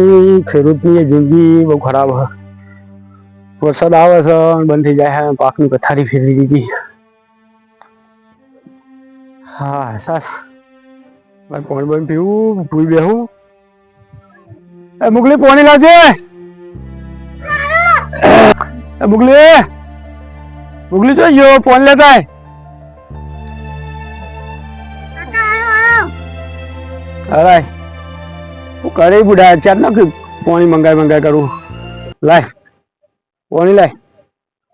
ભાઈ ખેડૂતની જિંદગી બહુ ખરાબ છે. વરસાદ આવે છે બંધ થઈ જાય છે, પાકની પથારી ફેરવી દીધી. હા સાસ પાણી બંધ પીવું ભૂઈ બેહું. મુગલી પાણી લાવજે. મુગલી મુગલી તો ગયો પાણી લેતા. અરે હું કરે બુઢા ચાર ના પાણી મંગાઈ કરું. લાય પાણી લાય.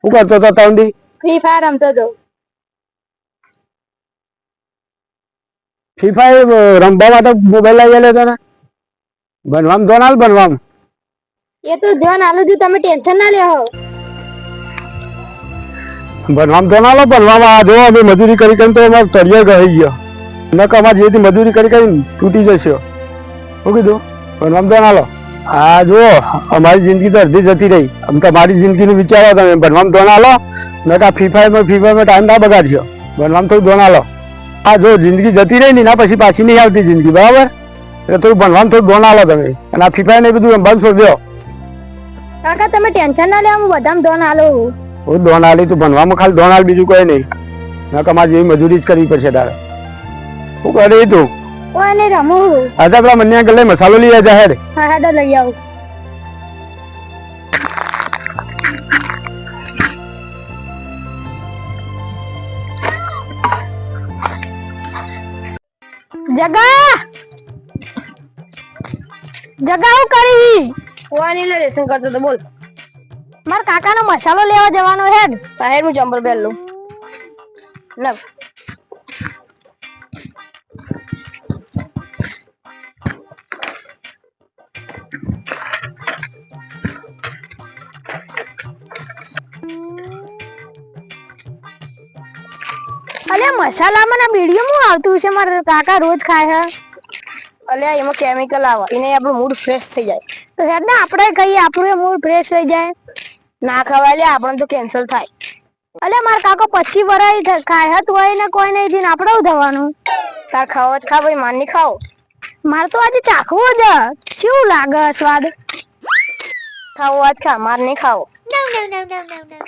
શું કરતો હતો તાઉન્ડી? ફ્રી ફાયર રમતો હતો. ફ્રી ફાયર રમવા માટે મોબાઈલ લઈ લેતો ને? બનવામ તો ના બનવામ. એ તો ધ્યાન આલું છું, તમે ટેન્શન ના લેવો. બનવામ તો ના લો, બનવામાં જો અમે મજૂરી કરી કરીને તો અમારે તળિયે ગઈ ગયો. નકામાં જેથી મજૂરી કરી કરીને તૂટી જશે. શું કીધું? બનવામ તો ના લો. હા જો અમારી જિંદગી તો અડધી જતી રહી. આમ તમારી જિંદગીનું વિચારો તમે બનવામ તો ના લો. નકા ફ્રી ફાયરમાં ટાઈમ ના બગાડશો. બનવામ તો દો ના લો. હા જો જિંદગી જતી રહી ને પછી પાછી નહીં આવતી જિંદગી, બરાબર? એટલે થોડું ભણવાનું થોડું દો ના લો તમે. અને આ ફ્રી ફાયર ને બધું રમવાનું છોડી દો. કાકા તમે ટેન્શન ના લેવા, હું બધામાં ધોન આલું. હું દોન આલી તું ભણવામાં ખાલી દોન આલ, બીજું કોઈ નહીં. નકા મારે જેવી મજૂરી જ કરવી પડશે તારે. શું કરે તું? કોઈ નહીં રમું. આજે પેલા મને ગલે મસાલો લઈ આવજા હેડ. હા હેડો લઈ આવું. જગા જગા હું કરી? કોવાની ને રેશન કરતો તો બોલ. માર કાકાનો મસાલો લેવા જવાનો હેડ. તાહેર હું ચંપલ પહેર લઉં. લવ અલે મસાલામાં ના બીડીઓ હું આવતું છે, મારા કાકા રોજ ખાય છે. અલ્યા એમાં કેમિકલ આવે, એને આપણું મૂડ ફ્રેશ થઈ જાય. તો હેડ ને આપણે ખાઈએ, આપણું મૂડ ફ્રેશ થઈ જાય. ના ખવાય લે, આપણને તો કેન્સલ થાય. અલે માર કાકો 25 વર્ષ ખાય હતું, એને કોઈ નહીં થઈને આપણે થવાનું. તાર ખાવો જ ખા ભાઈ, માર નહીં ખાઓ. માર તો આજે ચાખવું જ. કેવું લાગે સ્વાદ? ખાવો આજ ખા, માર નહીં ખાવો.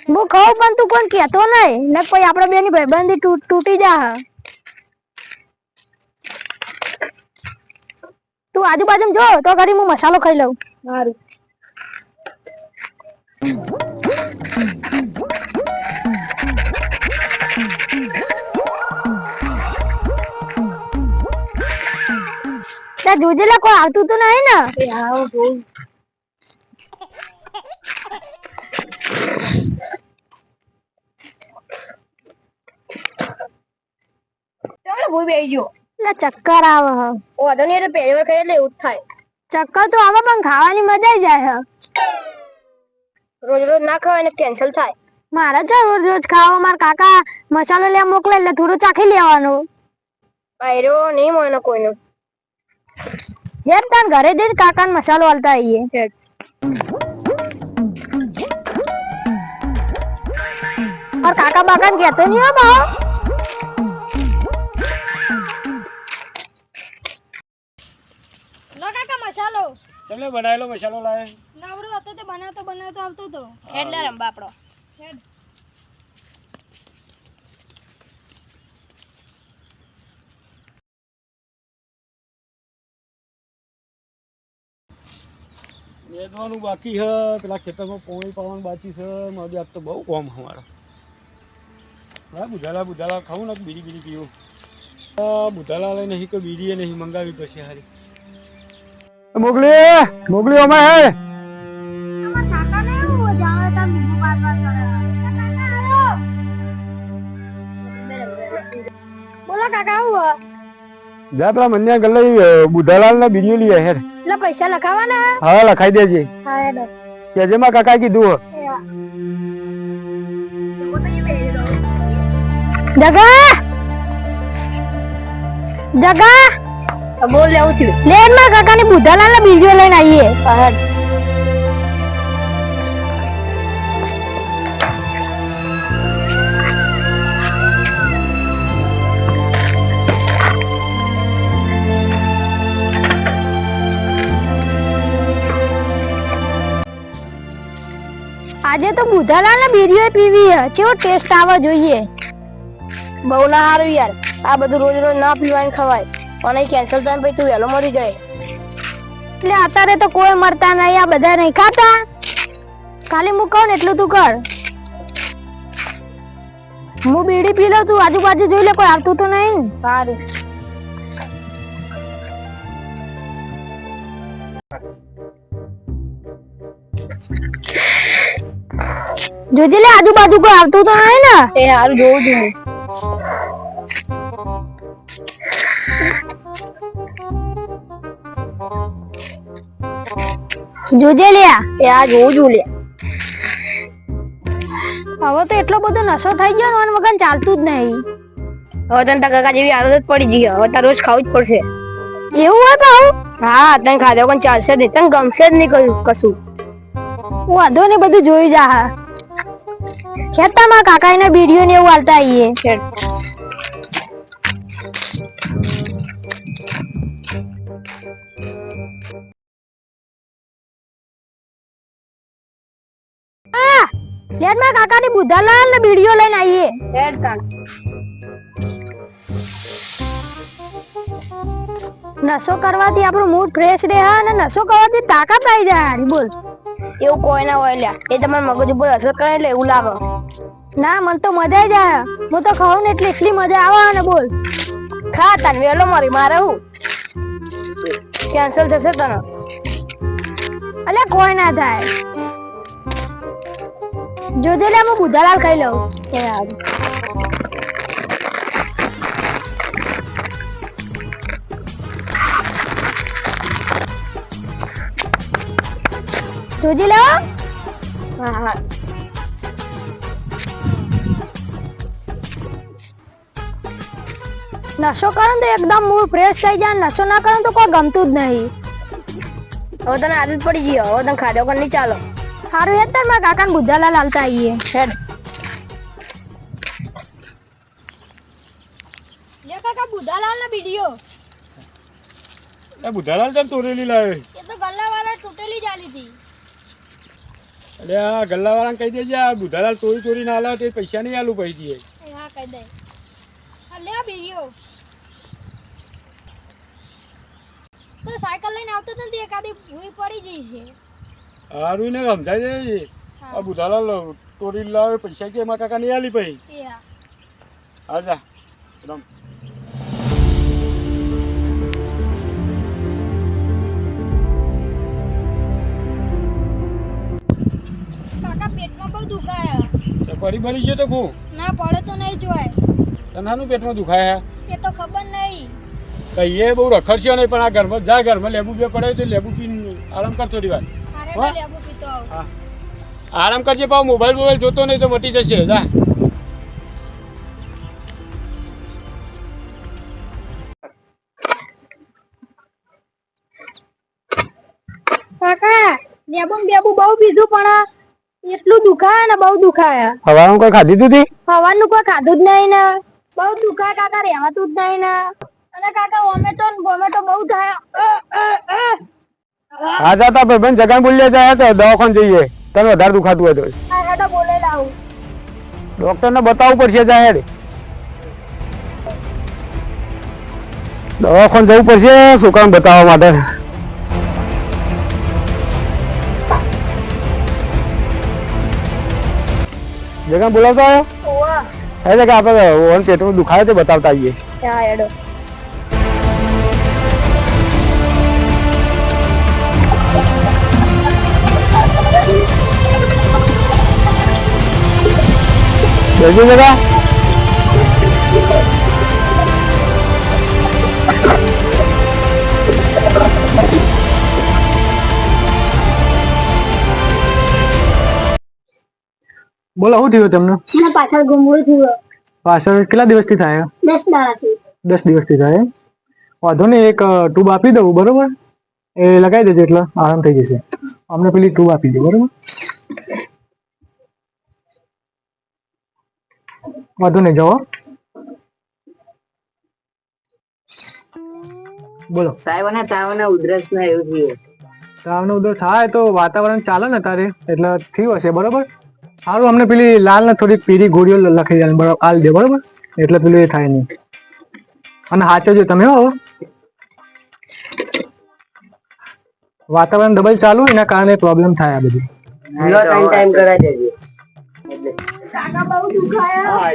હું ખાઉં પણ તું કોણ કહેતો નહીં ને, પછી આપણે બેની ભાઈબંધી તૂટી જા. તું આજુબાજુ જો તો કરી હું મસાલો ખાઈ લઉં. સારું. ત્યાં જોજે લે, કોઈ આવતું તો નહીં ને? ચાલો ભૂઈ બેહી ગયો. ચક્કર આવે હ. વાંધો નહીં, એટલે પહેલી વાર ખાઈ એટલે એવું જ થાય. ચક્કર તો આવે પણ ખાવાની મજા આવી જાય. રોજ રોજ ના ખાવાય ને કેન્સલ થાય. મારે તો રોજ રોજ ખાવા, મારા કાકા મસાલો લેવા મોકલે એટલે થોડું ચાખી લેવાનું. આયરો નહીં મોનો કોઈનો. યાર તાર ઘરે જઈને કાકાને મસાલો આલતા આવીએ. મારા કાકા બાકાને કહેતો નહીં હો બાવ. લો કાકા મસાલો. તમને બનાવેલો મસાલો લાવે. નવરો હતો તે બનાવતો આવતો તો. એટલે રંબા આપણો. નેદવાનું બાકી છે, પેલા ખેતરમાં પાણી પાવાનું બાકી છે. મારી આજ તો બહુ કોમ અમારો. હા બુધાલા ખાવું ને બીડી પીવું. બુધાલા લઈ નહીં કે બીડી નહીં મંગાવી પડશે હારી. મોગલી અમે હે. બોલો કાકા આવું. જા પેલા મને ગલે બુધાલાલ ના બીડીઓ લઈ હેર. એટલે પૈસા લખાવાના? હા લખાઈ દેજે. હા હેડો. કેજે માં કાકા કીધું. જગા બોલ લેવું છે. લે મારા કાકાની બુધાલાલ ના બીડીઓ લઈને આવીએ. આજે તો બુધાલાલ ને બીડીઓ પીવી હે, કેવો ટેસ્ટ આવે જોઈએ. બહુ ના સારું યાર, આ બધું રોજ રોજ ના પીવાય ને ખવાય. અને કેન્સલ થાય પછી તું વહેલો મરી જાય. એટલે અત્યારે તો કોઈ મરતા નહીં, આ બધા નહીં ખાતા. ખાલી હું કહું ને એટલું તું કર. હું બીડી પી લઉં, તું આજુબાજુ જોઈ લે, કોઈ આવતું તો નહીં. સારું. જોજે લે, આજુબાજુ કોઈ આવતું તો નહીં ને. એ સારું જોઉં છું હું. જોજે લે. એ આ જોઉં છું લે. હવે તો એટલો બધો નશો થઈ ગયો ને, વગર ચાલતું જ નહીં. હવે તને તારા કાકા જેવી આદત જ પડી ગઈ. હવે તારે રોજ ખાવું જ પડશે. એવું હોય ભાવ? હા, તને ખાધા વગર ચાલશે જ નહીં. તને ગમશે જ નહીં કશું. હું વાંધો ને બધું જોઈ જા. ખેતર માં કાકા ને બીડીઓ ને એવું હાલતા આવીએ. લેટ માં કાકા ની બુધાલાલ ને બીડીઓ લઈને આવીએ. હેડ તાણ. નશો કરવાથી આપણું મૂડ ફ્રેશ રહે અને નશો કરવાથી તાકાત આવી જાય. હારી બોલ. એવું કોઈ ના હોય લ્યા, એ તમારા મગજ ઉપર અસર કરે એટલે એવું લાગે. ના, મને તો મજા જ આવે. હું તો ખાઉં ને એટલે એટલી મજા આવે ને બોલ. ખા તાન વેલો મરી, મારે હું કેન્સલ થશે તને. અલ્યા કોઈ ના થાય. જોજે લે, હું બુધાલાલ ખાઈ લઉં. જોજે લે. હા હા. નશો કરો તો એકદમ મૂડ ફ્રેશ થઈ જાય. નશો ના કરો તો કોઈ ગમતું જ નહીં. હવે તને આદત પડી ગઈ. હવે તને ખાધા વગર નહીં ચાલો. સારું હેત મારા કાકા ને બુધાલાલ હાલતા આવીએ. હેડ. લે કાકા, બુધાલાલ ને બીડીઓ. એ બુધાલાલ તને તોરેલી લાવે. એ તો ગલ્લાવાળા તૂટેલી જ આલી હતી. એટલે આ ગલ્લાવાળાને કહી દેજે, આ બુધાલાલ ચોરી ના આલે તે પૈસા નહીં આલું પછી. હા, કહી દે. લે બીડીઓ. તો સાયકલ લઈને આવતો તો ને એકાદી ભૂઈ પડી ગઈ છે. હારું ને સમજાય છે. આ બુધાલાલ ચોરી લાવે પૈસા કે એમાં કાકા નહીં આલી પછી. હા જા રમ. કાકા પેટમાં બહુ દુખાય. તો પડી બળી ગયો તો ખૂબ. ના પડે તો નહીં જોય. તનાનું પેટમાં દુખાય એ તો ખબર નહીં. કહીએ બહુ રખડશે નહીં, પણ આ ઘરમાં જા, ઘરમાં લેબુ બે પડે તો લેબુ પીને આરામ કર થોડી વાર. મારે લેબુ પીતો આવું. હા, આરામ કરજે. પાછો મોબાઈલ જોતો નહીં તો મટી જશે. જા. કાકા લેબુ બહુ પીધું પણ એટલું દુખાય ને બહુ દુખાય. હવાનું કોઈ ખાધી હતી? હવાનું કોઈ ખાધું જ નહીં ને. બહુ દુખાય કાકા, રહેવાતું જ નહીં ને. અને કાકા વોમેટો બહુ થાય. હા જા, તા ભાઈ જગાન બોલ્યા જાય તો દવાખાને જઈએ. તને વધારે દુખાતું હોય તો હા તો બોલે લાવું. ડોક્ટરને બતાવવું પડશે. જાય દવાખાને જવું પડશે છોકરાને બતાવવા માટે. જગાન બોલાવતા આવ્યો એટલે કે આપણે પેટમાં દુખાય તે બતાવતા આવીએ. હા હેડો. જલ્દી જગા. બોલો શું થયું તમને? પાછળ ગુમડું થયું. પાછળ કેટલા દિવસથી થાય? 10 દાડાથી. 10 દિવસથી થાય. વાંધો નહીં, એક ટ્યુબ આપી દઉં બરોબર, એ લગાવી દેજો એટલે આરામ થઈ જશે. અમને પેલી ટ્યુબ આપી દો બરોબર. વાંધો નહીં, જાઓ. બોલો સાહેબ, અને તાવ ને ઉધરસ ને એવું થયું. તાવ ને ઉધરસ થાય તો વાતાવરણ ચાલે ને તારે એટલે થયું હશે બરોબર. સારું અમને પેલી લાલ ને થોડીક પીળી ગોળીઓ લખી જાય બરાબર આલ દે બરાબર એટલે પેલું એ થાય નહીં અને સાચવજો તમે હો વાતાવરણ ડબલ ચાલુ એના કારણે પ્રોબ્લેમ થાય આ બધી ટાઈમ કરાવી દેજો કાકા બહુ દુખાયા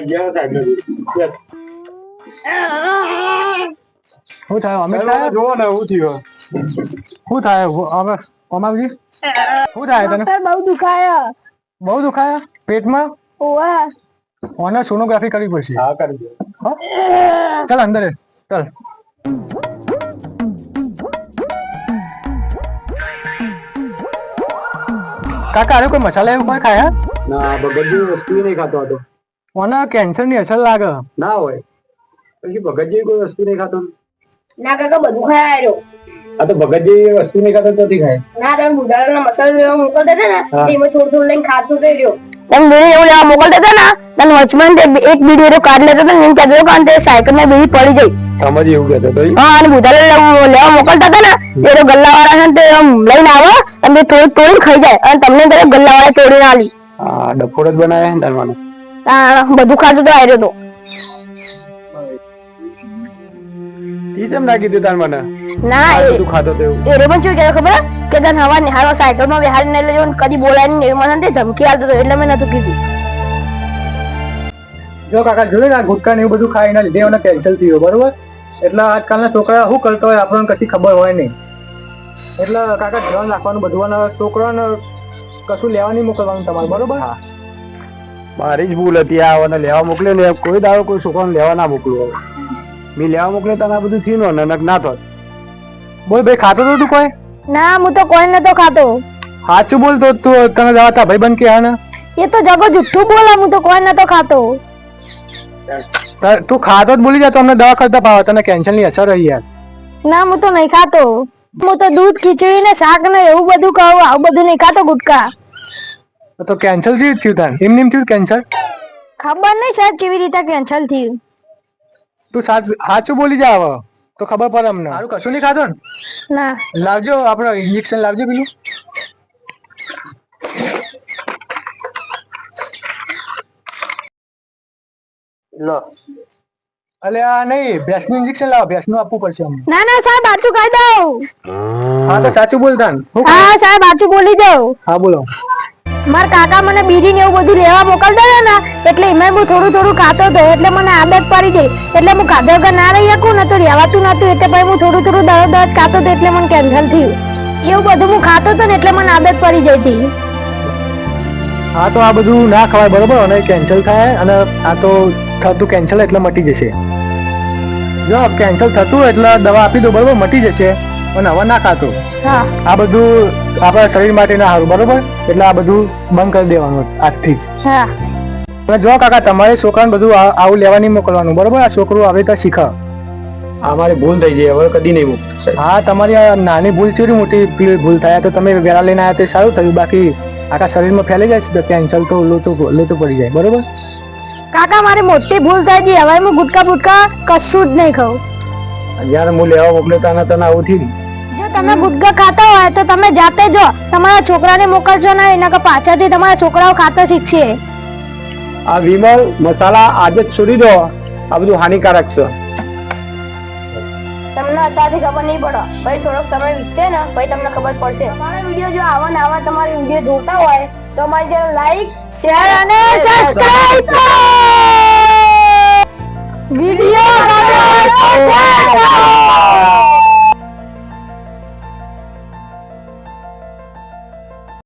શું થાય અમિત થાય જોવો ને શું થયું શું થાય હવે અમાવજી શું થાય તને ડોક્ટર બહુ દુખાયા બહુ દુખાયા પેટમાં ઓવા ઓને સોનોગ્રાફી કરવી પડશે હા કરી દો હો? ચાલ અંદર ચાલ કાકા અરે કોઈ મસાલા એવું કોઈ ખાયા ના ભગતજી વસ્તુ નહીં ખાતો હતો ઓને કેન્સર ની અસર લાગે ના હોય પછી ભગતજી કોઈ વસ્તુ નહીં ખાતો ના કાકા બધું ખાયા આવ્યો આ તો ભગતજી વસ્તુ નહીં ખાતો તો નથી ખાય ના તમે બુધાળાના મસાલો લેવા મોકલતા હતા ને હા. એમાં થોડું થોડું લઈને ખાતું તો રહ્યો તમે બીડી એવું લેવા મોકલતા હતા ને તને વચમાં એક બીડી કાર્ડ લેતો હતો ને એમ કહેતો કારણ તે સાયકલ માં બીડી પડી જઈ સમજ એવું કહેતો હતો હા અને બુધાલે લેવા મોકલતા હતા ને તે ગલ્લા વાળા છે તે આમ લઈને આવે અને તે થોડું તોડીને ખાઈ જાય અને તમને તો ગલ્લા વાળા તોડીને આલી હા ડફોડ જ બનાવ્યા ને તારવાનો બધું ખાતું તો આવ્યો તો ઈ ચમ ના કીધું તાર મને ના તું ખાતો તો એવું એ પણ શું કહેતો ખબર કે તને હવા નિહાળો સાયકલ માં બેહાડીને લઈ જવાનું કદી બોલાય નહીં એવું મને ધમકી આલતો હતો એટલે મેં નતું કીધું જો કાકા જોયું ને આ ગુટકા ને એવું બધું ખાય એના લીધે એને કેન્સર થયું બરોબર એટલે આજકાલના છોકરા શું કરતો હોય આપણને કશી ખબર હોય નહીં એટલે કાકા ધ્યાન રાખવાનું બધું અને છોકરાને કશું લેવા નહીં મોકલવાનું તમારે બરોબર મારી જ ભૂલ હતી આ અને લેવા મોકલે ને કોઈ દાડો કોઈ છોકરાને લેવા ના મોકલું હવે મેં લેવા મોકલે તને આ બધું થયું ને નક ના થાત બોલ ભાઈ ખાતો તો તું કોઈ ના હું તો કોઈ નતો ખાતો સાચું બોલ તો તું તને જવા તા ભાઈ બંધ કે હા ને એ તો જગો જુઠ્ઠું બોલે હું તો કોઈ નતો ખાતો તું ખાતો જ બોલી જા તો અમને દવા કરતા પાવા તને કેન્સર ની અસર રહી યાર ના હું તો નહીં ખાતો હું તો દૂધ ખીચડી ને શાક ને એવું બધું ખાઉં આવું બધું નહીં ખાતો ગુટકા તો કેન્સર થી થયું તાર એમ થયું કેન્સર ખબર નહીં સાહેબ કેવી રીતે કેન્સલ થયું તું સાચું બોલી જા હવે તો ખબર પડે અમને સારું કશું નહીં ખાતો ને ના લાવજો આપણે ઇન્જેક્શન લાવજો પેલું લો અલે આ નહીં ભેંસનું ઇન્જેક્શન લાવો ભેંસનું આપવું પડશે અમને ના ના સાહેબ આચું કહી દઉં હા તો સાચું બોલતા ને હા સાહેબ આચું બોલી દઉં હા બોલો મારા કાકા મને બીડી ને એવું બધું લેવા મોકલતા હતા ને એટલે એમાં હું થોડું થોડું ખાતો હતો એટલે મને આદત પડી ગઈ એટલે હું ખાધા વગર ના રહી શકું ને તો રહેવાતું નતું એટલે પછી હું થોડું થોડું દરરોજ ખાતો હતો એટલે મને કેન્સર થયું એવું બધું હું ખાતો હતો ને એટલે મને આદત પડી જઈ હતી હા તો આ બધું ના ખવાય બરોબર અને કેન્સલ થાય અને આ તો થતું કેન્સલ એટલે મટી જશે જો કેન્સલ થતું એટલે દવા આપી દો બરોબર મટી જશે અને હવે ના ખાતો હા આ બધું આપણા શરીર માટે ના સારું બરોબર એટલે આ બધું બંધ કરી દેવાનું આજથી જ હા અને જો કાકા તમારે છોકરાને બધું આવું લેવા નહીં મોકલવાનું બરોબર આ છોકરું આવે તો શીખે અમારી ભૂલ થઈ ગઈ હવે કદી નહીં મૂક હા તમારી આ નાની ભૂલ છે મોટી પેલી ભૂલ થયા તો તમે વેરા લઈને આવ્યા તે સારું થયું બાકી આખા શરીરમાં ફેલાઈ જાય છે તો કેન્સર તો લોતું પડી જાય બરોબર કાકા મારી મોટી ભૂલ થઈ ગઈ હવે હું ગુટકા બુટકા કશું જ નહીં ખાઉં જયારે હું લેવા મોકલે તને તને આવું થયું જો તમે ગુટકા ખાતા હોય તો તમે જાતે જો તમારા છોકરાને મોકલજો ને એના કે પાછળથી તમારા છોકરાઓ ખાતા શીખશે આ વિમલ મસાલા આજે જ છોડી દો આ બધું હાનિકારક છે તમને અત્યારથી ખબર નહીં પડે ભાઈ થોડોક સમય વીતશે ને ભાઈ તમને ખબર પડશે અમારા વિડીયો જો આવા ને આવા તમારી વિડીયો જોતા હોય તો અમારી ચેનલ લાઈક શેર અને સબસ્ક્રાઇબ કરો વિડિયો